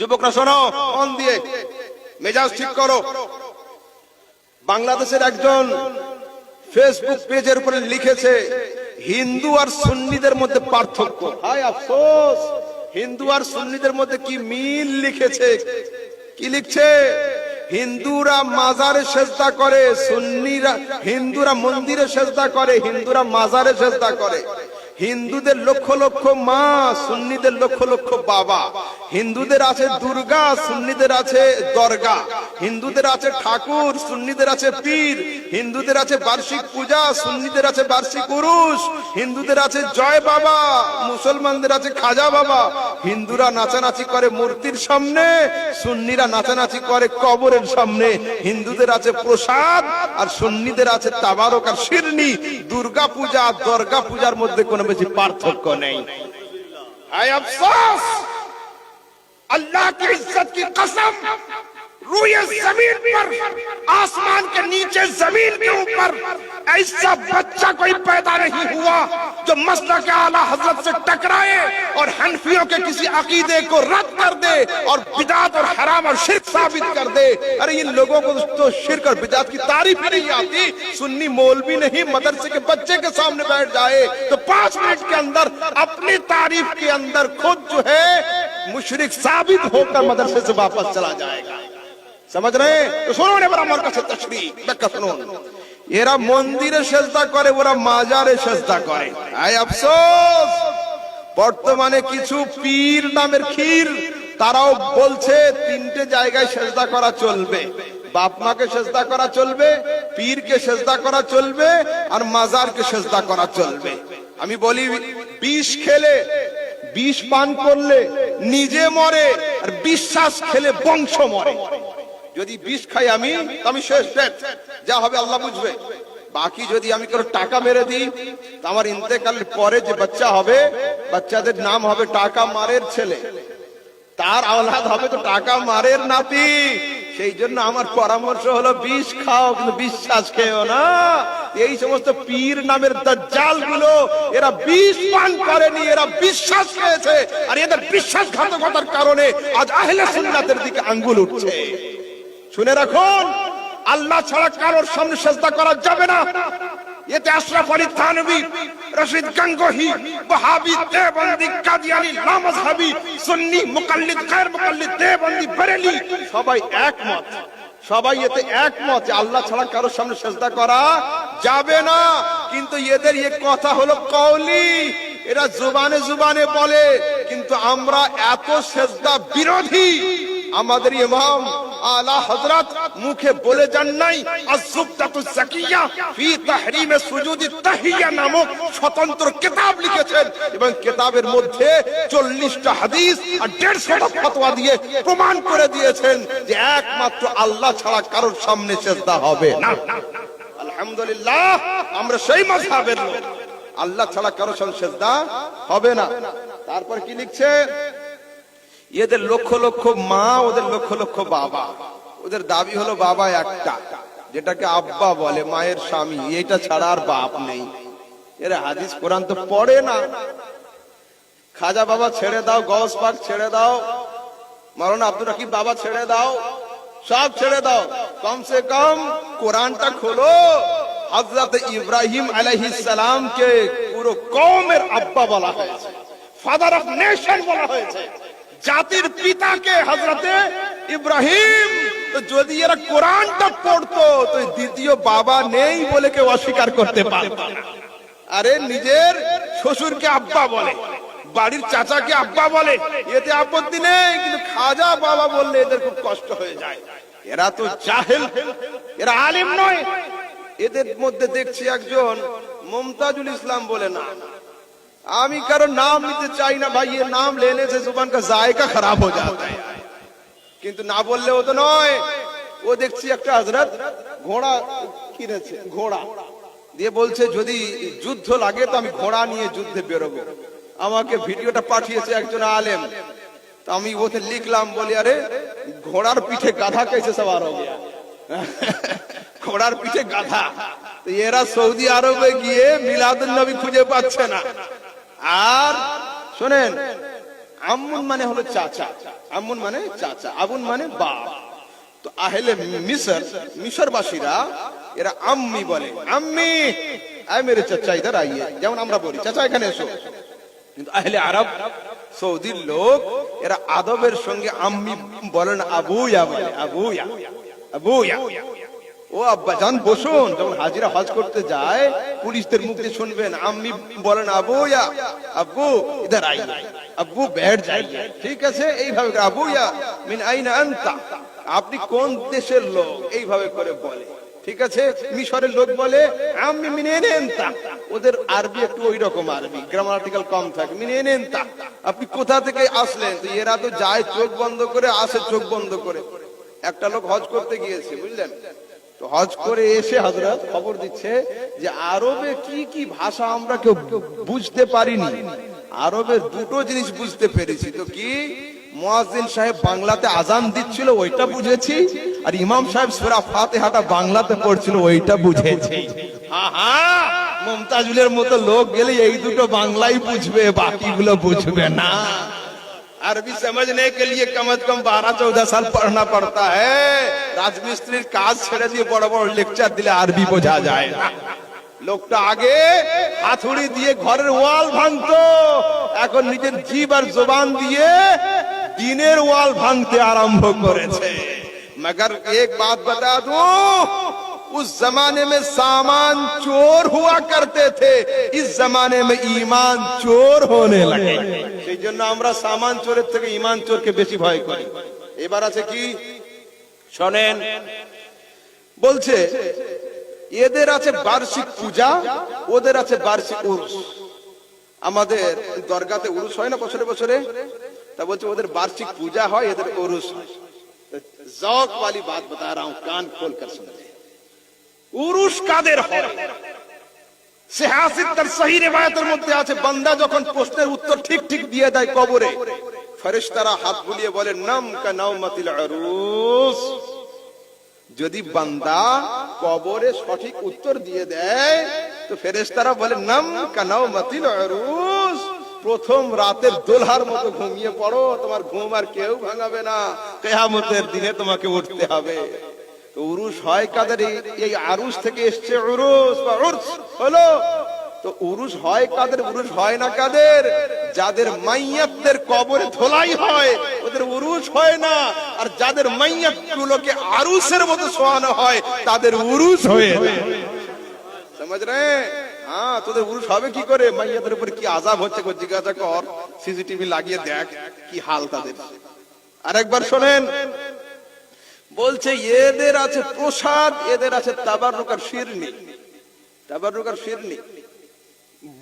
যুবকরা শোনো মন দিয়ে, মেজাজ ঠিক করো। বাংলাদেশের একজন ফেসবুক পেজের উপরে লিখেছে হিন্দু আর সুন্নিদের মধ্যে পার্থক্য। হায় আফসোস, হিন্দু আর সুন্নিদের মধ্যে কি মিল লিখেছে। কি লিখছে? হিন্দুরা মাজারে সেজদা করে, সুন্নিরা, হিন্দুরা মন্দিরে সেজদা করে, হিন্দুরা মাজারে সেজদা করে। হিন্দুদের লক্ষ লক্ষ মা, সুন্নিদের লক্ষ লক্ষ বাবা। হিন্দুদের আছে দুর্গা, সুন্নিদের আছে দরগা। হিন্দুদের আছে ঠাকুর, সুন্নিদের আছে পীর। হিন্দুদের আছে বার্ষিক পূজা, সুন্নিদের আছে বার্ষিক উরুস। হিন্দুদের আছে জয় বাবা, মুসলমানদের আছে খাজা বাবা। হিন্দুরা নাচানাচি করে মূর্তির সামনে, সুন্নিরা নাচানাচি করে কবরের সামনে। হিন্দুদের আছে প্রসাদ আর সুন্নিদের আছে তাবারক আর শিরনি। দুর্গা পূজা আর দরগা পূজার মধ্যে কোনো বেশি পার্থক্য নেই। হায় আফসোস, अल्लाह की इज्जत की कसम, रूए जमीन पर, आसमान के नीचे, जमीन के ऊपर ऐसा बच्चा कोई पैदा नहीं हुआ जो मसलक आला हजरत से टकराए और हनफियों के किसी अकीदे को रद्द कर दे और बिदात और हराम और शिर्क साबित कर दे। अरे इन लोगों को तो शिर्क और बिदात की तारीफ ही नहीं आती। सुन्नी मौलवी नहीं मदरसे के बच्चे के सामने बैठ जाए तो 5 मिनट के अंदर अपनी तारीफ के अंदर खुद जो है मुशरिक साबित होकर मदरसे से वापस चला जाएगा। समझ रहे? तो सुनो ने बड़ा मरका से तशरीह बैठा सुनो। এরা মন্দিরে সেজদা করে, ওরা মাজারে সেজদা করে। আয় আফসোস, বর্তমানে কিছু পীর নামের ক্ষীর তারাও বলছে 3টে জায়গায় সেজদা করা চলবে। বাপ মাকে সেজদা করা চলবে, পীরকে সেজদা করা চলবে আর মাজারকে সেজদা করা চলবে। আমি বলি বিষ খেলে, বিষ পান করলে নিজে মরে আর বিশ্বাস খেলে বংশ মরে। যদি বিষ খাই আমি শেষ, যা হবে আল্লাহ বুঝবে। বাকি যদি আমি কোনো টাকা মেরে দিই, আমার ইন্তেকালের পরে যে বাচ্চা হবে, বাচ্চাদের নাম হবে টাকা মারের ছেলে, তার আওলাদ হবে তো টাকা মারের নাতি। সেই জন্য আমার পরামর্শ হলো বিষ খাও কিন্তু বিশ্বাস খেও না। এই সমস্ত পীর নামের দাজ্জাল গুলো এরা বিষ পান করেনি, এরা বিশ্বাস খেয়েছে। আর এদের বিশ্বাসঘাতকতার কারণে আজ আহলে সুন্নাতের দিকে আঙ্গুল উঠছে। শুনে রাখুন, আল্লাহ ছাড়া কারোর সামনে সেজদা করা যাবে না। এতে আশরাফ আলী থানভী, রশিদ গঙ্গোহী, ওয়াহাবি, দেওবন্দি, কাদিয়ানী, লামাযহাবী, সুন্নি, মুকাল্লিদ, গায়র মুকাল্লিদ, দেওবন্দি, বরেলি সবাই একমত। সবাই এতে একমত যে আল্লাহ ছাড়া কারোর সামনে সেজদা করা যাবে না। কিন্তু এদের এই কথা হলো কওলি, এরা জুবানে জুবানে বলে, কিন্তু আমরা এত সেজদা বিরোধী। আমাদের ইমাম আলা হযরত মুখে বলে যান নাই, আয-যুবদাতুজ যাকিয়া ফি তাহরিমে সুজুদিত তাহিয়া নামক স্বতন্ত্র কিতাব লিখেছেন এবং কিতাবের মধ্যে 40টা হাদিস আর 150টা ফতোয়া দিয়ে প্রমাণ করে দিয়েছেন যে একমাত্র আল্লাহ ছাড়া কারোর সামনে সিজদা হবে না। আলহামদুলিল্লাহ, আমরা সেই মাযহাবের লোক, আল্লাহ ছাড়া কারোর সামনে সিজদা হবে না। তারপর কি লিখছে? এদের লক্ষ লক্ষ মা, ওদের লক্ষ লক্ষ বাবা। ওদের দাবি হলো বাবা একটা, যেটাকে আব্বা বলে, মায়ের স্বামী, এইটা ছাড়া আর বাপ নেই। এরা হাদিস কোরআন তো পড়ে না। খাজা বাবা ছেড়ে দাও, গৌস পাক ছেড়ে দাও, মাওলানা আব্দুর রাকিব বাবা ছেড়ে দাও, সব ছেড়ে দাও, কমসে কম কোরআনটা খোলো। হযরত ইব্রাহিম আলাইহিস সালামকে পুরো কওমের আব্বা বলা হয়েছে, ফাদার অফ নেশন বলা হয়েছে, জাতির পিতাকে হযরতে ইব্রাহিম। তো যদি এরা কোরআনটা পড়তো তো দ্বিতীয় বাবা নেই বলে কেউ অস্বীকার করতে পারত না। আরে নিজের শ্বশুরকে আব্বা বলে, বাড়ির চাচাকে আব্বা বলে, এতে আপত্তি নেই, কিন্তু খাজা বাবা বললে এদের খুব কষ্ট হয়ে যায়। এরা তো জাহেল, এরা আলিম নয়। এদের মধ্যে দেখছি একজন মুমতাজুল ইসলাম বলে না, আমি কারো নাম নিতে চাই না ভাই, ये नाम लेने से जुबान का जायका खराब हो जाता है। কিন্তু না বললেও তো নয়। ও দেখছি একটা হযরত ঘোড়া কিনেছে, ঘোড়া দিয়ে বলছে যদি যুদ্ধ লাগে তো আমি ঘোড়া নিয়ে যুদ্ধে বেরোবো। আমাকে ভিডিওটা পাঠিয়েছে একজন আলেম, তো আমি ওতে লিখলাম, বলি আরে ঘোড়ার পিঠে গাধা कैसे सवार हो गया? ঘোড়ার পিঠে গাধা। তো এরা সৌদি আরবে গিয়ে মিলাদুন নবী খুঁজে পাচ্ছে না। আর শোনেন, আম্মুন মানে হলো চাচা, আম্মুন মানে চাচা, আবুন মানে বাপ। তো আহলে মিশরবাসীরা এরা আম্মি বলে, আম্মি আয় মেরে চাচা ইধার আইয়ে, যেমন আমরা বলি চাচা এখানে এসো। কিন্তু আহলে আরব সৌদির লোক এরা আদবের সঙ্গে আম্মি বলেন, আবুয়া বলে, আবুয়া আবুয়া, ও আব্বা জান বসুন। যখন হাজিরা হজ করতে যায় পুলিশদের মুখ দিয়ে শুনবেন আম্মি বলেন আবুয়া, আব্বু ইধার আইয়ে, আব্বু बैठ जाइए, ঠিক আছে এইভাবে আবুয়া মিন আইনা আনতা, আপনি কোন দেশের লোক, এইভাবে করে বলে। ঠিক আছে, মিশরের লোক বলে আম্মি মিন আইনা আনতা, ওদের আরবি একটু ওই রকম আরবি, গ্রামাটিক্যাল কম থাকে, মিন আইনা আনতা, আপনি কোথা থেকে আসলেন। তো এরা তো যায় চোখ বন্ধ করে, আসে চোখ বন্ধ করে। একটা লোক হজ করতে গিয়েছে, বুঝলেন, তো হজ করে এসে হযরত খবর দিচ্ছে যে আরবে কি কি ভাষা আমরা কেউ বুঝতে পারিনি, আরবের দুটো জিনিস বুঝতে পেরেছি। তো কি, মুয়াজ্জিন সাহেব বাংলাতে আজান দিচ্ছিল ওইটা বুঝেছি, আর ইমাম সাহেব সূরা ফাতিহাটা বাংলাতে পড়ছিল ওইটা বুঝেছি। হ্যাঁ, মুমতাজুলের মতো লোক গেলে এই দুটো বাংলাই বুঝবে, বাকিগুলো বুঝবে না। अरबी समझने के लिए कम से कम 12-14 साल पढ़ना पड़ता है। রাজমিস্ত্রির কাজ ছেড়ে দিয়ে বড় বড় লেকচার দিলে আরবি বোঝা যায় না। লোকটা আগে হাতুড়ি দিয়ে ঘরের ওয়াল ভাঙতো, এখন নিজের জিভ আর জবান দিয়ে দিনের ওয়াল ভাঙতে আরম্ভ করেছে। मगर एक बात बता दूं, उस जमाने में सामान चोर हुआ करते थे, इस जमाने में ईमान चोर होने लगे। সেই জন্য আমরা সামান চোরের থেকে ঈমান চোরকে বেশি ভয় করি। এবার আছে কি শোনেন, বলছে এদের আছে বার্ষিক পূজা, ওদের আছে বার্ষিক উরুস। আমাদের দরগাতে উরুস হয় না বছরে বছরে, তা বলছে ওদের বার্ষিক পূজা হয়, এদের উরুস হয়। জौक वाली बात बता रहा हूं, कान खोल कर सुनिए। উরুস কাদের হয়? সিহাসিত তার সহি রিওয়ায়াতের মধ্যে আছে, বান্দা যখন প্রশ্নের উত্তর ঠিক ঠিক দিয়ে দেয় কবরে, ফেরেশতারা হাত বুলিয়ে বলে নাম কা নাওমাতিল উরুস। যদি বান্দা কবরে সঠিক উত্তর দিয়ে দেয় তো ফেরেশতারা বলে নাম কা নাওমাতিল উরুস, প্রথম রাতের দোলহার মতো ঘুমিয়ে পড়ো, তোমার ঘুম আর কেউ ভাঙাবে না, কিয়ামতের দিনে তোমাকে উঠতে হবে। তো উরুস হয় কাদের? এই আরুস থেকে এসছে উরুস বা উরস হলো। তো উরুস হয় কাদের? উরুস হয় না কাদের? যাদের মাইয়াতদের কবরে ধোলাই হয় ওদের উরুস হয় না, আর যাদের মাইয়াত গুলোকে আরুসের মতো শোয়ানো হয় তাদের উরুস হয়ে যায়। समझ रहे हैं? हाँ, তোদের উরুস হবে কি করে? মাইয়াতের উপর কি আযাব হচ্ছে জিজ্ঞাসা কর, সিসিটিভি লাগিয়ে দেখ কি হাল তাদের। আরেকবার শোনেন, বলছে এদের আছে প্রসাদ, এদের আছে তাবাররুক আর শিরনি। তাবাররুক আর শিরনি,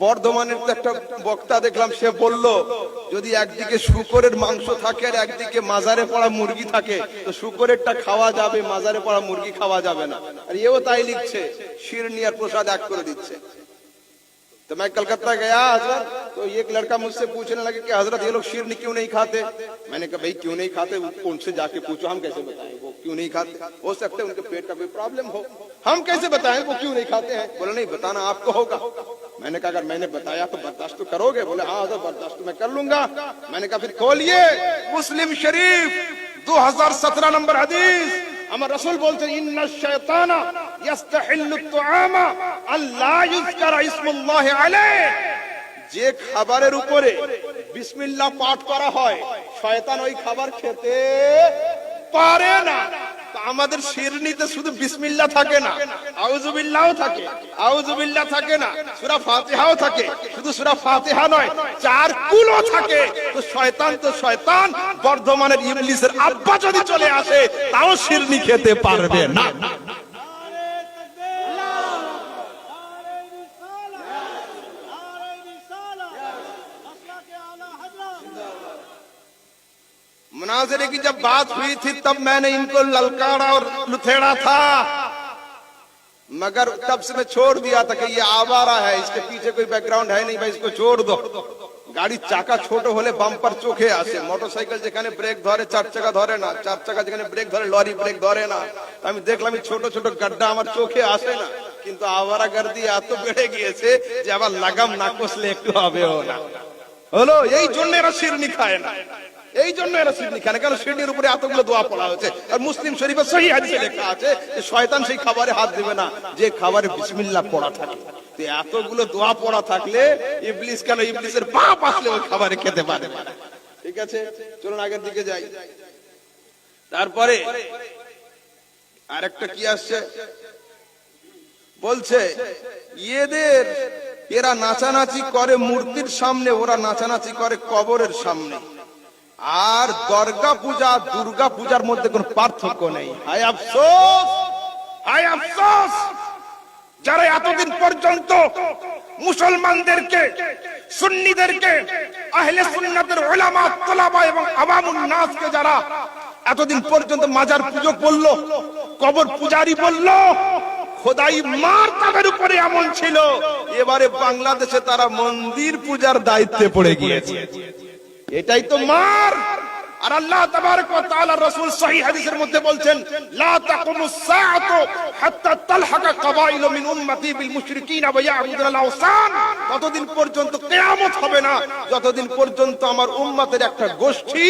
বর্ধমানের তো একটা বক্তা দেখলাম, সে বলল যদি একদিকে শুকরের মাংস থাকে আর একদিকে মাজারে পড়া মুরগি থাকে তো শুকরেরটা খাওয়া যাবে, মাজারে পড়া মুরগি খাওয়া যাবে না। আর এও তাই লিখছে, শিরনি আর প্রসাদ এক করে দিচ্ছে। तो मैं कलकत्ता गया हजरत, तो एक लड़का मुझसे पूछने लगे कि हजरत ये लोग शिरनी क्यों नहीं खाते। मैंने कहा भाई क्यों नहीं खाते उनसे जाके पूछो, हम कैसे बताएं वो क्यों नहीं खाते, हो सकता है उनके पेट का कोई प्रॉब्लम हो, हम कैसे बताएं वो क्यों नहीं खाते हैं। बोले नहीं बताना आपको होगा। मैंने कहा अगर मैंने बताया तो बर्दाश्त तो करोगे? बोले हाँ हजरत बर्दाश्त तो मैं कर लूंगा। मैंने कहा फिर खोलिए मुस्लिम शरीफ 2017 नंबर हदीस, আমার রাসূল বলছেন ইন্না শাইতানা ইস্তাহিল্লু তুআমা আল্লা ইযকারা ইসমুল্লাহ আলাইহি, যে খাবারের উপরে বিসমিল্লাহ পাঠ করা হয় শয়তান ওই খাবার খেতে পারে না। তো আমাদের শিরনিতে শুধু বিসমিল্লাহ থাকে না, আউযুবিল্লাহও থাকে, আউযুবিল্লাহ থাকে না, সূরা ফাতিহাও থাকে, শুধু সূরা ফাতিহা নয় চার কুলও থাকে। তো শয়তান বর্ধমানের ইবলিসের আব্বা যদি চলে আসে তাও শিরনি খেতে পারবে না। मुनाज़रे की जब बात हुई थी तब मैंने इनको ललकारा और लुथेड़ा था, मगर तब से मैं छोड़ दिया था कि ये आवारा है, इसके पीछे कोई बैकग्राउंड है नहीं, भाई इसको छोड़ दो। গাড়ির চাকা ছোট হলে বাম্পার চোখে আসে, মোটরসাইকেল যেখানে ব্রেক ধরে চার চাকা ধরে না, চার চাকা যেখানে ব্রেক ধরে লরি ব্রেক ধরে না। আমি দেখলাম ছোট ছোট গাড্ডা আমার চোখে আসে না, কিন্তু আওয়ারাগর্দি এত বেড়ে গিয়েছে যে আবার লাগাম না কষলে একটু হবেও না। হলো এই জন্য এরা শিরনি খায় না, এই জন্য এরা শিরনি খায় না, কারণ শিরনির উপরে এতগুলো দোয়া পড়া হয়েছে। আর মুসলিম শরীফে সহি হাদিসে লেখা আছে যে শয়তান সেই খাবারে হাত দেবে না যে খাবারে বিসমিল্লাহ পড়া থাকে। তো এতগুলো দোয়া পড়া থাকলে ইবলিস কেন, ইবলিসের পাপ আসলে ওই খাবারে খেতে পারে না। ঠিক আছে, চলুন আগের দিকে যাই। তারপরে আরেকটা কি আসছে বলছে, এরা নাচানাচি করে মূর্তির সামনে, ওরা নাচানাচি করে কবরের সামনে। আর দুর্গা পূজা দুর্গা পূজার মধ্যে কোনো পার্থক্য নেই। হায় আফসোস, হায় আফসোস, যারা এতদিন পর্যন্ত মুসলমানদেরকে, সুন্নিদেরকে, আহলে সুন্নাতের উলামা, তোলাবা এবং আওয়ামুন নাসকে যারা এতদিন পর্যন্ত মাজার পূজক বললো, কবর পূজারি বললো, খোদাই মার তাদের উপরে এমন ছিল, এবারে বাংলাদেশে তারা মন্দির পূজার দায়িত্বে পড়ে গিয়েছে। এটাই তো মার। আর আল্লাহ তাবারক ওয়া তাআলা রাসূল সহিহ হাদিসের মধ্যে বলছেন, লা তাকুমুস সাআতু হাত্তা তালহাকা কাবাইলু মিন উম্মতি বিল মুশরিকিনা ওয়া ইয়াবুদুল আওসান। ততদিন পর্যন্ত কিয়ামত হবে না যতদিন পর্যন্ত আমার উম্মতের একটা গোষ্ঠী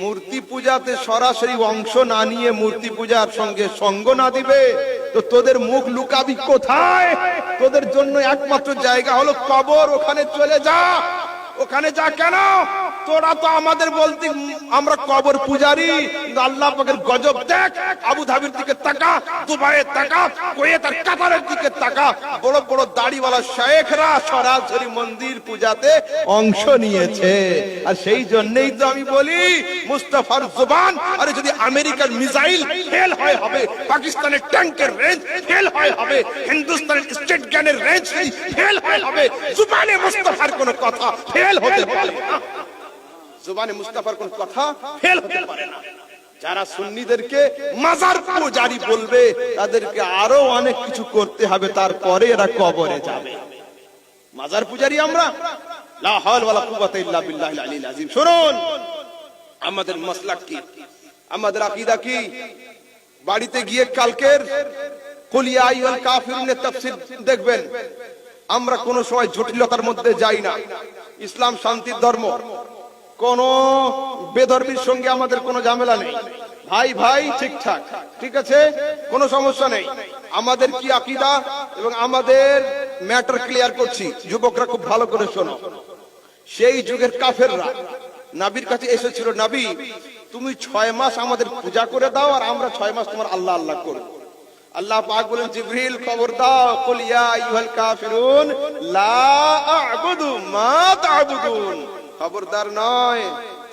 মূর্তি পূজাতে সরাসরি অংশ না নিয়ে মূর্তি পূজার সঙ্গে সঙ্গ না দিবে। তো তোদের মুখ লুকাবি কোথায়? তোদের জন্য একমাত্র জায়গা হলো কবর, ওখানে চলে যা। ওখানে যা কেন? তোরা তো আমাদের বলতি আমরা কবর পূজারি, আল্লাহ পাকের গজব দেখ। আবু ধাবির দিকে তাকা, দুবাইয়ের তাকা, কুয়েত আর কাতারের দিকে তাকা, বড় বড় দাড়িওয়ালা শেখরা সরাসরি মন্দির পূজাতে অংশ নিয়েছে। আর সেই জন্যই তো আমি বলি মুস্তাফার জবান, আরে যদি আমেরিকার মিসাইল ফেল হয় হবে, পাকিস্তানের ট্যাঙ্কের রেঞ্জ ফেল হয় হবে, হিন্দুস্তানের স্টেট গানের রেঞ্জ ফেল হয় হবে, জবানে মুস্তাফার কোন কথা ফেল হতে পারে না। জবানে মুস্তাফার কোন কথা ফেল হতে পারে না। যারা সুন্নিদেরকে মাজার পূজারি বলবে তাদেরকে আরো অনেক কিছু করতে হবে, তারপরে এরা কবরে যাবে। মাজার পূজারি আমরা, লা হাওলা ওয়ালা কুওয়াতা ইল্লা বিল্লাহিল আলিয়্যিল আযীম। শুনুন, আমাদের মাসলাক কি, আমাদের আকীদা কি? বাড়িতে গিয়ে কালকের কুল ইয়া আইয়ুহাল কাফিরুনের তাফসীর দেখবেন। আমরা কোন সময় জটিলতার মধ্যে যাই না। ইসলাম শান্তির ধর্ম, কোন বেধর্মীর সঙ্গে আমাদের কোনো ঝামেলা নেই। ভাই ভাই ঠিকঠাক, ঠিক আছে, কোনো সমস্যা নেই। আমাদের কি আকীদা এবং আমাদের ম্যাটার ক্লিয়ার করছি, যুবকরা খুব ভালো করে শোনো। সেই যুগের কাফেররা নবীর কাছে এসেছিল, নবী তুমি 6 মাস আমাদের পূজা করে দাও আর আমরা 6 মাস তোমার আল্লাহ আল্লাহ করব। আল্লাহ পাক বলেন, জিবরিল খবর দাও, কুল ইয়া আইয়ুহাল কাফিরুন লা আ'বুদু মা তা'বুদুন। খবরদার নয়,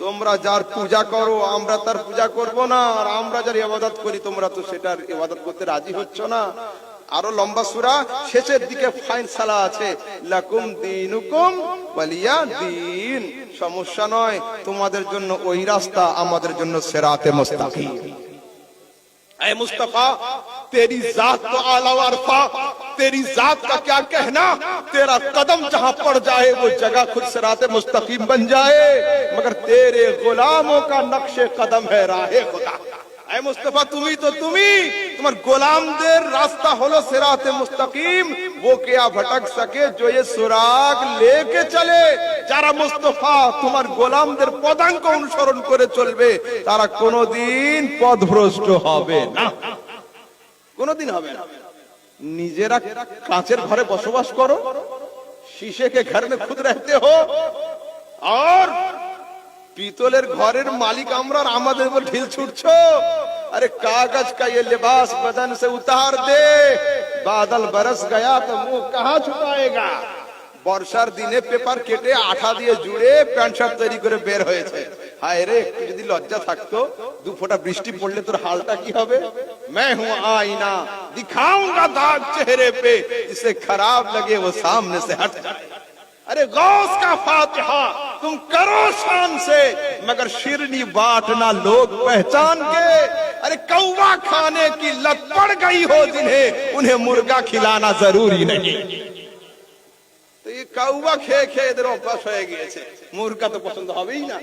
তোমরা যার পূজা করো আমরা তার পূজা করব না, আর আমরা যার ইবাদত করি তোমরা তো সেটার ইবাদত করতে রাজি হচ্ছ না। আরো লম্বা সূরা, শেষের দিকে ফায়সালা আছে, লাকুম দীনুকুম ওয়ালিয়া দীন। সমস্যা নয়, তোমাদের জন্য ওই রাস্তা, আমাদের জন্য সিরাতে মুস্তাকিম। ऐ मुस्तफा तेरी जात तो आला वारफा, तेरी जात का क्या कहना, तेरा कदम जहां पड़ जाए वो जगह खुद सिराते मुस्तकीम बन जाए, मगर तेरे गुलामों का नक्शे कदम है राहे खुदा। ऐ मुस्तफा তুমি তো তুমি, তোমার গোলামদের রাস্তা হলো সিরাতে মুস্তাকিম। वो क्या भटक सके जो ये सुराग लेके चले। যারা মুস্তাফা তোমার গোলামদের পদাঙ্ক অনুসরণ করে চলবে তারা কোনোদিন পথভ্রষ্ট হবে না, কোনোদিন হবে না। নিজেরা কাঁচের ঘরে বসবাস করো, शीशे के घर में खुद रहते हो, और পিতলের ঘরের মালিক আমরা, আর আমাদের উপর ঢিল ছুটছো। अरे कागज का ये लिबास बदन से उतार दे, बादल बरस गया तो मुंह कहाँ छुपाएगा। বর্ষার দিনে পেপার কেটে আঠা দিয়ে জুড়ে প্যান্ট শার্ট তৈরি করে বের হয়েছে। হায় রে, একটু যদি লজ্জা থাকতো, 2 ফোঁটা বৃষ্টি পড়লে তোর হালটা কি হবে। मैं हूं आईना दिखाऊंगा दाग चेहरे पे, जिसे खराब लगे वो सामने से हट जाए। अरे गौस का फातिहा तुम करो शान से, मगर शिरनी बांटना लोग पहचान के। अरे कौवा खाने की लत पड़ गई हो जिन्हें, उन्हें मुर्गा खिलाना जरूरी नहीं। तो ये कौवा খেয়ে খেয়ে এদের অভ্যাস হয়ে গিয়েছে, মুরগা তো পছন্দ হবেই না।